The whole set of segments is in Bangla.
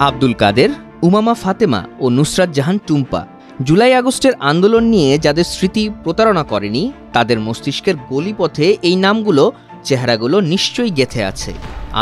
আব্দুল কাদের, উমামা ফাতেমা ও নুসরাত জাহান টুম্পা জুলাই আগস্টের আন্দোলন নিয়ে যাদের স্মৃতি প্রতারণা করেনি, তাদের মস্তিষ্কের গলিপথে এই নামগুলো, চেহারাগুলো নিশ্চয়ই গেঁথে আছে।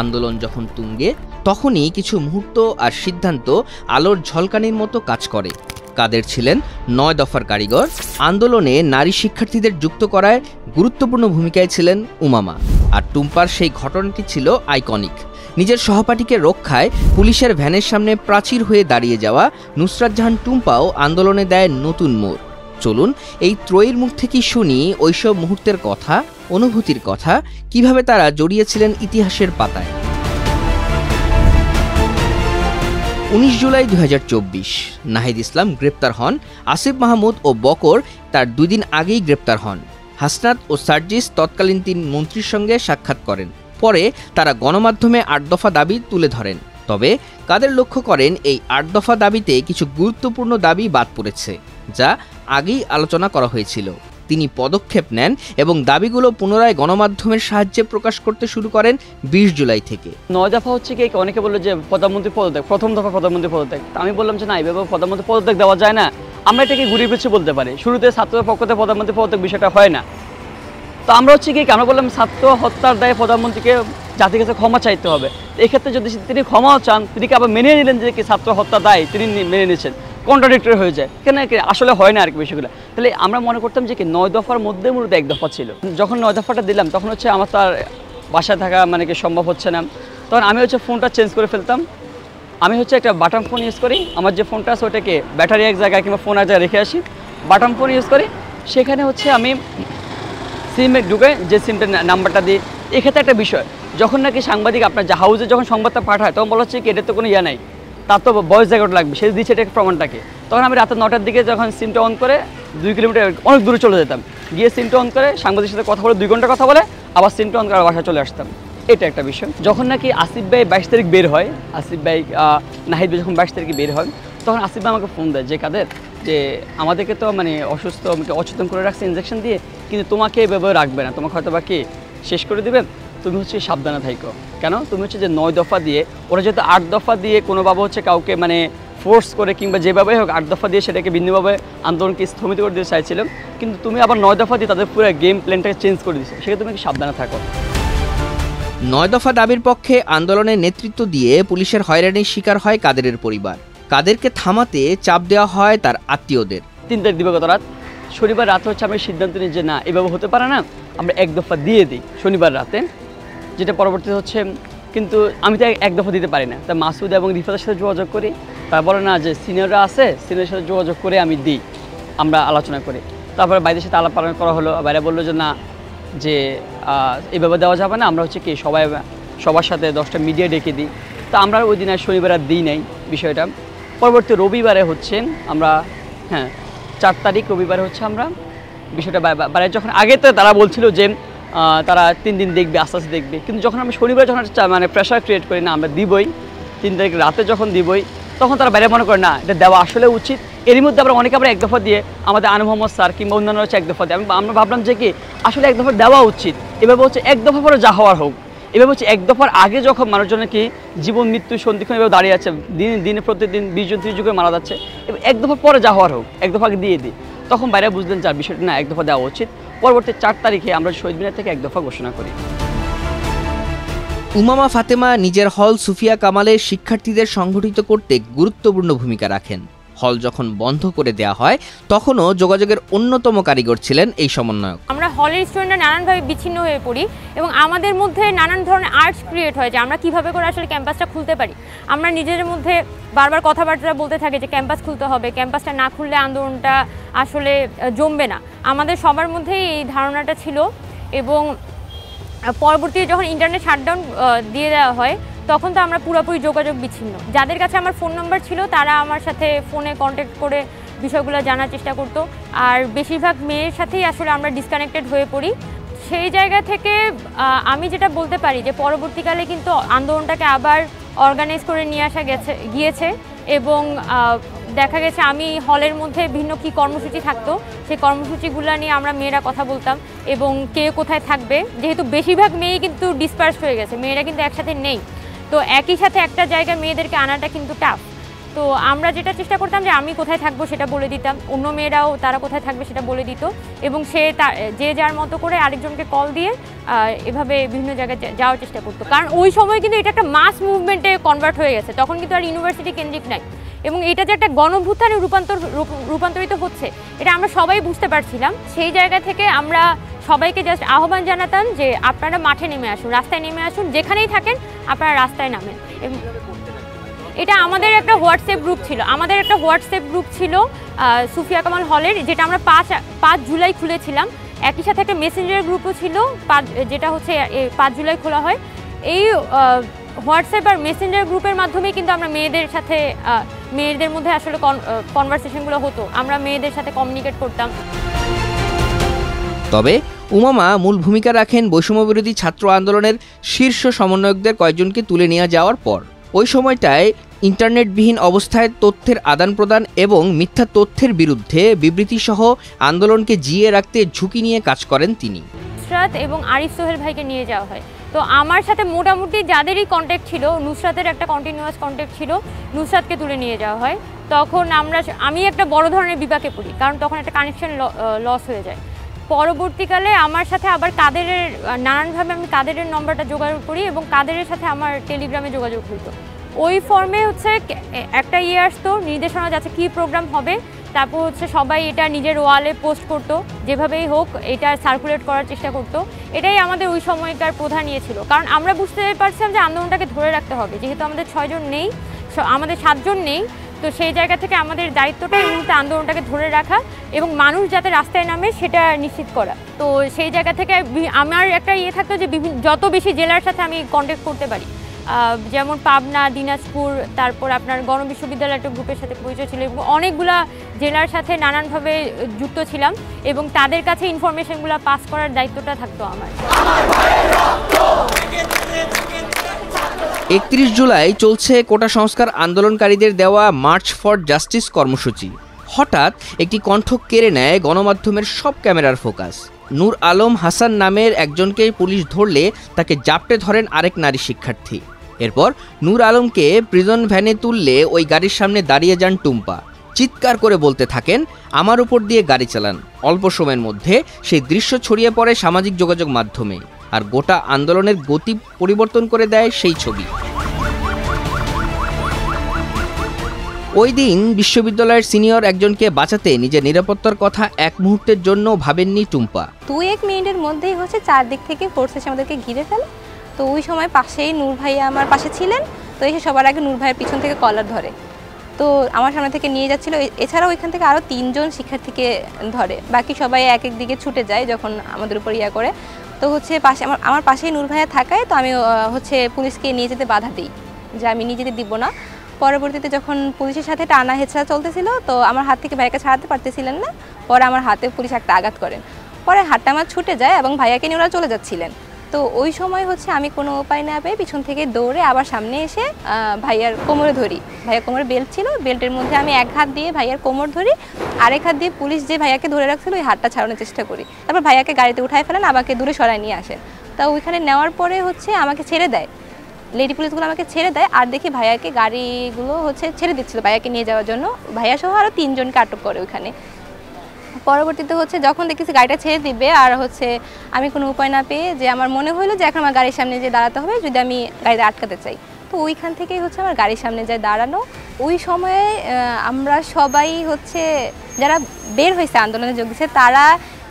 আন্দোলন যখন তুঙ্গে, তখনই কিছু মুহূর্ত আর সিদ্ধান্ত আলোর ঝলকানির মতো কাজ করে। কাদের ছিলেন ৯ দফার কারিগর। আন্দোলনে নারী শিক্ষার্থীদের যুক্ত করায় গুরুত্বপূর্ণ ভূমিকায় ছিলেন উমামা। আর টুম্পার সেই ঘটনাটি ছিল আইকনিক। নিজের সহপাঠীকে রক্ষায় পুলিশের ভ্যানের সামনে প্রাচীর হয়ে দাঁড়িয়ে যাওয়া নুসরাত জাহান টুম্পাও আন্দোলনে দেয় নতুন মোড়। চলুন এই ত্রয়ীর মুখ থেকেই শুনি ওইসব মুহূর্তের কথা, অনুভূতির কথা, কিভাবে তারা জড়িয়েছিলেন ইতিহাসের পাতায়। ১৯ জুলাই ২০২৪ নাহিদ ইসলাম গ্রেপ্তার হন। আসিফ মাহমুদ ও বকর তার ২ দিন আগেই গ্রেপ্তার হন। হাসনাত ও সার্জিস তৎকালীন ৩ মন্ত্রীর সঙ্গে সাক্ষাৎ করেন। পরে তারা গণমাধ্যমে ৮ দফা দাবি তুলে ধরেন। তবে কাদের লক্ষ্য করেন এই ৮ দফা দাবিতে কিছু গুরুত্বপূর্ণ দাবি বাদ পড়েছে, যা আগেই আলোচনা করা হয়েছিল। তিনি পদক্ষেপ নেন এবং দাবিগুলো পুনরায় গণমাধ্যমের সাহায্যে প্রকাশ করতে শুরু করেন ২০ জুলাই থেকে। ৯ দফা হচ্ছে কি, অনেকে বললো যে প্রধানমন্ত্রী পদত্যাগ, প্রথম দফা প্রধানমন্ত্রী পদত্যাগ। আমি বললাম যে না, এইভাবে প্রধানমন্ত্রী পদত্যাগ দেওয়া যায় না। আমরা এটাকে ঘুরিয়ে পিছিয়ে বলতে পারি। শুরুতে ছাত্রদের পক্ষ থেকে প্রধানমন্ত্রী পদত্যাগ বিষয়টা হয় না। তো আমরা হচ্ছে কি, আমরা বললাম ছাত্র হত্যার দায়ে প্রধানমন্ত্রীকে জাতির কাছে ক্ষমা চাইতে হবে। এক্ষেত্রে যদি তিনি ক্ষমাও চান, তিনি কি আবার মেনে নিলেন যে কি ছাত্র হত্যা দায় তিনি মেনে নিয়েছেন, কন্ট্রাডিক্টরি হয়ে যায়। কেন আসলে হয় না আর কি বিষয়গুলো। তাহলে আমরা মনে করতাম যে কি ৯ দফার মধ্যে মূলত ১ দফা ছিল। যখন ৯ দফাটা দিলাম তখন হচ্ছে আমার তার বাসায় থাকা মানে কি সম্ভব হচ্ছে না। তখন আমি হচ্ছে ফোনটা চেঞ্জ করে ফেলতাম। আমি হচ্ছে একটা বাটন ফোন ইউজ করি। আমার যে ফোনটা আছে ওটাকে ব্যাটারি এক জায়গায় কিংবা ফোন এক জায়গায় রেখে আসি, বাটন ফোন ইউজ করি। সেখানে হচ্ছে আমি সিমে ঢুকে যে সিমটার নাম্বারটা দিই। এক্ষেত্রে একটা বিষয়, যখন নাকি সাংবাদিক আপনার যে হাউসে যখন সংবাদটা পাঠায়, তখন বলা হচ্ছে কি এটা তো কোনো ইয়া নাই, তার তো ভয়েস রেকর্ড লাগবে, সে দিচ্ছে এটা প্রমাণটাকে। তখন আমি রাতে ৯টার দিকে যখন সিমটা অন করে ২ কিলোমিটার অনেক দূরে চলে যেতাম, গিয়ে সিমটা অন করে সাংবাদিকের সাথে কথা বলে 2 ঘন্টা কথা বলে আবার সিমটা অন করে বাসায় চলে আসতাম। এটা একটা বিষয়। যখন নাকি আসিফ ভাই ২২ তারিখ বের হয়, আসিফ ভাই নাহিদ ভাই যখন ২২ তারিখে বের হয়, তখন আসিফ ভাই আমাকে ফোন দেয় যে কাদের, যে আমাদেরকে তো মানে অসুস্থ, আমাকে অচেতন করে রাখছে ইনজেকশন দিয়ে, কিন্তু তোমাকে এভাবে রাখবে না, তোমাকে হয়তো বা কি শেষ করে দেবে, তুমি হচ্ছে সাবধানে থাকো। কেন? তুমি হচ্ছে যে ৯ দফা দিয়ে, ওরা যেহেতু ৮ দফা দিয়ে কোনোভাবে হচ্ছে কাউকে মানে ফোর্স করে কিংবা যেভাবে হোক ৮ দফা দিয়ে সেটাকে ভিন্নভাবে আন্দোলনকে স্থগিত করে দিতে চাইছিল, কিন্তু তুমি আবার ৯ দফা দিয়ে তাদের পুরো গেম প্ল্যানটাকে চেঞ্জ করে দিচ্ছ, সেক্ষেত্রে তুমি কি সাবধানে থাকো। ৯ দফা দাবির পক্ষে আন্দোলনের নেতৃত্ব দিয়ে পুলিশের হয়রানির শিকার হয় কাদেরের পরিবার। কাদেরকে থামাতে চাপ দেওয়া হয় তার আত্মীয়দের। ৩ তারিখ দিবাগত রাত, শনিবার রাতে হচ্ছে আমি সিদ্ধান্ত নিই যে না, এভাবে হতে পারে না, আমরা ১ দফা দিয়ে দিই শনিবার রাতে, যেটা পরবর্তীতে হচ্ছে, কিন্তু আমি তো ১ দফা দিতে পারি না। তা মাসুদ এবং রিফাতের সাথে যোগাযোগ করি, তারপরে না যে সিনিয়ররা আছে, সিনিয়রের সাথে যোগাযোগ করে আমি দিই, আমরা আলোচনা করি। তারপরে বাইরের সাথে আলাপ করা হলো, বাইরে বললো যে না, যে এভাবে দেওয়া যাবে না, আমরা হচ্ছে কি সবার সাথে 10টা মিডিয়া ডেকে দিই। তা আমরা ওই দিন আর শনিবার আর দিই নাই বিষয়টা। পরবর্তী রবিবারে হচ্ছে আমরা, ৪ তারিখ রবিবারে হচ্ছে আমরা বিষয়টা বাইরে, যখন আগে তো তারা বলছিল যে তারা 3 দিন দেখবে, আস্তে আস্তে দেখবে, কিন্তু যখন আমরা শনিবার যখন মানে প্রেশার ক্রিয়েট করি না আমরা দিবই, 3 তারিখ রাতে যখন দিবই, তখন তারা বাইরে মনে করে না এটা দেওয়া আসলে উচিত। এরই মধ্যে আমরা অনেকে আমরা 1 দফা দিয়ে, আমাদের আনু মোহাম্মদ স্যার কিংবা অন্যান্য হচ্ছে 1 দফা দিয়ে, আমরা ভাবলাম যে কি আসলে 1 দফা দেওয়া উচিত। এভাবে হচ্ছে 1 দফা পরে যা হওয়ার হোক, এভাবে হচ্ছে 1 দফার আগে যখন মানুষজনের কি জীবন মৃত্যু সন্ধিক্ষণ এভাবে দাঁড়িয়ে আছে, দিনে প্রতিদিন 20 জন 30 জন করে মারা যাচ্ছে, এবার 1 দফার পরে যা হওয়ার হোক, 1 দফা আগে দিয়ে দিই। তখন বাইরে বুঝলেন যে বিষয়টা না, 1 দফা দেওয়া উচিত। পরবর্তী 4 তারিখে আমরা শহীদ মিনার থেকে 1 দফা ঘোষণা করি। উমামা ফাতেমা নিজের হল সুফিয়া কামালের শিক্ষার্থীদের সংগঠিত করতে গুরুত্বপূর্ণ ভূমিকা রাখেন। হল যখন বন্ধ করে দেওয়া হয়, তখনও যোগাযোগের অন্যতম কারিগর ছিলেন এই সমন্বয়ক। আমরা হলের স্টুডেন্টরা নানানভাবে বিচ্ছিন্ন হয়ে পড়ি এবং আমাদের মধ্যে নানান ধরনের আর্টস ক্রিয়েট হয় যে আমরা কীভাবে করে আসলে ক্যাম্পাসটা খুলতে পারি। আমরা নিজেদের মধ্যে বারবার কথাবার্তা বলতে থাকি যে ক্যাম্পাস খুলতে হবে, ক্যাম্পাসটা না খুললে আন্দোলনটা আসলে জমবে না। আমাদের সবার মধ্যেই এই ধারণাটা ছিল এবং পরবর্তীতে যখন ইন্টারনেট শাটডাউন দিয়ে দেওয়া হয়, তখন তো আমরা পুরোপুরি যোগাযোগ বিচ্ছিন্ন। যাদের কাছে আমার ফোন নাম্বার ছিল তারা আমার সাথে ফোনে কন্ট্যাক্ট করে বিষয়গুলো জানার চেষ্টা করতো, আর বেশিরভাগ মেয়ের সাথেই আসলে আমরা ডিসকানেক্টেড হয়ে পড়ি। সেই জায়গা থেকে আমি যেটা বলতে পারি যে পরবর্তীকালে কিন্তু আন্দোলনটাকে আবার অর্গানাইজ করে নিয়ে আসা গিয়েছে এবং দেখা গেছে আমি হলের মধ্যে ভিন্ন কী কর্মসূচি থাকতো সেই কর্মসূচিগুলো নিয়ে আমরা মেয়েরা কথা বলতাম এবং কে কোথায় থাকবে, যেহেতু বেশিরভাগ মেয়েই কিন্তু ডিসপার্স হয়ে গেছে, মেয়েরা কিন্তু একসাথে নেই, তো একই সাথে একটা জায়গায় মেয়েদেরকে আনাটা কিন্তু টাফ। তো আমরা যেটা চেষ্টা করতাম যে আমি কোথায় থাকবো সেটা বলে দিতাম, অন্য মেয়েরাও তারা কোথায় থাকবে সেটা বলে দিত, এবং সে যে যার মতো করে আরেকজনকে কল দিয়ে এভাবে বিভিন্ন জায়গায় যাওয়ার চেষ্টা করতো। কারণ ওই সময় কিন্তু এটা একটা মাস মুভমেন্টে কনভার্ট হয়ে গেছে, তখন কিন্তু আর ইউনিভার্সিটি কেন্দ্রিক নাই, এবং এটা যে একটা গণভ্যুত্থানে রূপান্তরিত হচ্ছে এটা আমরা সবাই বুঝতে পারছিলাম। সেই জায়গা থেকে আমরা সবাইকে জাস্ট আহ্বান জানাতাম যে আপনারা মাঠে নেমে আসুন, রাস্তায় নেমে আসুন, যেখানেই থাকেন আপনারা রাস্তায় নামেন। এটা আমাদের একটা হোয়াটসঅ্যাপ গ্রুপ ছিল সুফিয়া কামাল হলের, যেটা আমরা 5 জুলাই খুলেছিলাম। একই সাথে একটা মেসেঞ্জার গ্রুপও ছিল যেটা হচ্ছে 5 জুলাই খোলা হয়। এই হোয়াটসঅ্যাপ আর মেসেঞ্জার গ্রুপের মাধ্যমেই কিন্তু আমরা মেয়েদের মধ্যে আসলে কনভারসেশনগুলো হতো, আমরা মেয়েদের সাথে কমিউনিকেট করতাম। তবে উমামা মূল ভূমিকা রাখেন বৈষম্যবিরোধী ছাত্র আন্দোলনের শীর্ষ সমন্বয়কদের কয়েকজনকে তুলে নিয়ে যাওয়ার পর। ওই সময়টায় ইন্টারনেটবিহীন অবস্থায় তথ্যের আদান প্রদান এবং মিথ্যা তথ্যের বিরুদ্ধে বিবৃতিসহ আন্দোলনকে জিইয়ে রাখতে ঝুঁকি নিয়ে কাজ করেন তিনি। নুসরাত এবং আরিফ সোহেল ভাইকে নিয়ে যাওয়া হয়। তো আমার সাথে মোটামুটি যাদেরই কন্ট্যাক্ট ছিল, নুসরাতের একটা কন্টিনিউয়াস কন্ট্যাক্ট ছিল, নুসরাতকে তুলে নিয়ে যাওয়া হয়। তখন আমি একটা বড় ধরনের বিপাকে পড়ি, কারণ তখন একটা কানেকশন লস হয়ে যায়। পরবর্তীকালে আমার সাথে আবার কাদেরের নানানভাবে আমি কাদেরের নম্বরটা যোগাযোগ করি, এবং কাদেরের সাথে আমার টেলিগ্রামে যোগাযোগ হতো। ওই ফর্মে হচ্ছে একটা আসতো নির্দেশনা যাচ্ছে কী প্রোগ্রাম হবে, তারপর হচ্ছে সবাই এটা নিজের ওয়ালে পোস্ট করতো, যেভাবেই হোক এটা সার্কুলেট করার চেষ্টা করতো। এটাই আমাদের ওই সময়কার প্রধান ইয়ে ছিল, কারণ আমরা বুঝতে পারছিলাম যে আন্দোলনটাকে ধরে রাখতে হবে, যেহেতু আমাদের 6 জন নেই, আমাদের 7 জন নেই। তো সেই জায়গা থেকে আমাদের দায়িত্বটা এই মুহূর্তে আন্দোলনটাকে ধরে রাখা এবং মানুষ যাতে রাস্তায় নামে সেটা নিশ্চিত করা। তো সেই জায়গা থেকে আমার একটা থাকতো যে যত বেশি জেলার সাথে আমি কন্ট্যাক্ট করতে পারি, যেমন পাবনা, দিনাজপুর, তারপর আপনার গণবিশ্ববিদ্যালয় একটা গ্রুপের সাথে পরিচয় ছিল, এবং অনেকগুলা জেলার সাথে নানানভাবে যুক্ত ছিলাম, এবং তাদের কাছে ইনফরমেশনগুলো পাস করার দায়িত্বটা থাকতো আমার। 31 জুলাই চলছে কোটা সংস্কার আন্দোলনকারীদের দেওয়া মার্চ ফর জাস্টিস কর্মসূচি। হঠাৎ একটি কণ্ঠ কেড়ে নেয় গণমাধ্যমের সব ক্যামেরার ফোকাস। নূর আলম হাসান নামের একজনকে পুলিশ ধরলে তাকে জাপটে ধরেন আরেক নারী শিক্ষার্থী। এরপর নূর আলমকে প্রিজন ভ্যানে তুললে ওই গাড়ির সামনে দাঁড়িয়ে যান টুম্পা, চিৎকার করে বলতে থাকেন আমার উপর দিয়ে গাড়ি চালান। অল্প সময়ের মধ্যে সেই দৃশ্য ছড়িয়ে পড়ে সামাজিক যোগাযোগ মাধ্যমে, আর গোটা আন্দোলনের গতি পরিবর্তন করে দেয় সেই ছবি। ওই দিন বিশ্ববিদ্যালয়ের সিনিয়র একজনকে বাঁচাতে নিজের নিরাপত্তার কথা এক মুহূর্তের জন্য ভাবেননি টুম্পা। 2-1 মিনিটের মধ্যেই চারদিক থেকে ফোর্স এসে আমাদেরকে ঘিরে ফেলে। তো ওই সময় পাশেই নূর ভাইয়া আমার পাশে ছিলেন। তো এসে সবার আগে নূর ভাইয়ের পিছন থেকে কলার ধরে, তো আমার সামনে থেকে নিয়ে যাচ্ছিল। এছাড়াও ওইখান থেকে আরও 3 জন শিক্ষার্থীকে ধরে, বাকি সবাই এক এক দিকে ছুটে যায় যখন আমাদের উপর করে। তো পাশে আমার পাশেই নূর ভাইয়া থাকায় তো আমি পুলিশকে নিয়ে যেতে বাধা দিই যে আমি নিয়ে যেতে দিব না। পরবর্তীতে যখন পুলিশের সাথে টানা হেঁচড়া চলতেছিল, তো আমার হাত থেকে ভাইয়াকে ছাড়াতে পারতেছিলেন না। পরে আমার হাতে পুলিশ একটা আঘাত করেন, পরে হাতটা আমার ছুটে যায় এবং ভাইয়াকে নিয়ে ওরা চলে যাচ্ছিলেন। তো ওই সময় আমি কোনো উপায় না পেয়ে পিছন থেকে দৌড়ে আবার সামনে এসে ভাইয়ার কোমরে ধরি। ভাইয়ার কোমরে বেল্ট ছিল, বেল্টের মধ্যে আমি এক হাত দিয়ে ভাইয়ার কোমর ধরি, আরেক হাত দিয়ে পুলিশ যে ভাইয়াকে ধরে রাখছিল ওই হাতটা ছাড়ানোর চেষ্টা করি। তারপর ভাইয়াকে গাড়িতে উঠায় ফেলেন, আমাকে দূরে সরায় নিয়ে আসেন। তা ওইখানে নেওয়ার পরে আমাকে ছেড়ে দেয়, লেডি পুলিশগুলো আমাকে ছেড়ে দেয়। আর দেখি ভাইয়াকে গাড়িগুলো ছেড়ে দিচ্ছিল ভাইয়াকে নিয়ে যাওয়ার জন্য। ভাইয়া সহ আরও 3 জনকে আটক করে ওইখানে। পরবর্তীতে যখন দেখেছি গাড়িটা ছেড়ে দিবে আর আমি কোনো উপায় না পেয়ে যে আমার মনে হলো যে এখন আমার গাড়ির সামনে যে দাঁড়াতে হবে যদি আমি গাড়িতে আটকাতে চাই। তো ওইখান থেকেই আমার গাড়ির সামনে যায় দাঁড়ানো। ওই সময়ে আমরা সবাই যারা বের হয়েছে আন্দোলনে যোগ দিচ্ছে তারা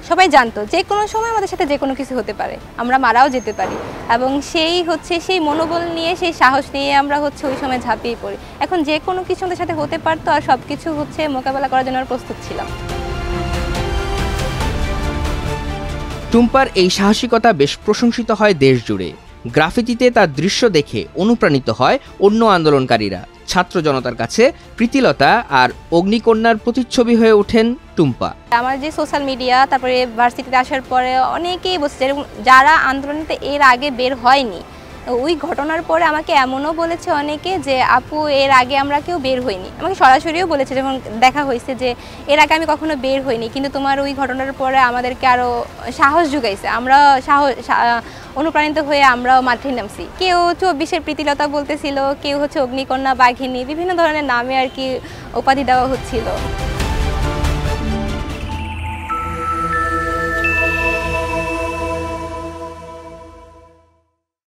সবাই জানতো যে কোনো সময় আমাদের সাথে যে কোনো কিছু হতে পারে, আমরা মারাও যেতে পারি। এবং সেই মনোবল নিয়ে, সেই সাহস নিয়ে আমরা ওই সময় ঝাঁপিয়ে পড়ি। এখন যে কোনো কিছু আমাদের সাথে হতে পারতো, আর সব কিছু মোকাবেলা করার জন্য আমরা প্রস্তুত ছিলাম। টুম্পার এই সাহসিকতা বেশ প্রশংসিত হয় দেশ জুড়ে। গ্রাফিতিতে তার দৃশ্য দেখে অনুপ্রাণিত হয় অন্য আন্দোলনকারীরা। ছাত্র জনতার কাছে প্রীতিলতা আর অগ্নিকন্যার প্রতিচ্ছবি হয়ে ওঠেন টুম্পা। আমার যে সোশ্যাল মিডিয়া, তারপরে ভার্সিটিতে আসার পরে অনেকেই বলছে যারা আন্দোলনেতে এর আগে বের হয়নি, ওই ঘটনার পরে আমাকে এমনও বলেছে অনেকে যে আপু এর আগে আমরা কেউ বের হইনি, আমাকে সরাসরিও বলেছে যখন দেখা হয়েছে যে এর আগে আমি কখনো বের হইনি, কিন্তু তোমার ওই ঘটনার পরে আমাদেরকে আরও সাহস জুগাইছে, আমরা অনুপ্রাণিত হয়ে আমরাও মাঠে নামছি। কেউ 24-এর প্রীতিলতা বলতেছিল, কেউ হচ্ছে অগ্নিকন্যা, বাঘিনী, বিভিন্ন ধরনের নামে আর কি উপাধি দেওয়া হচ্ছিল।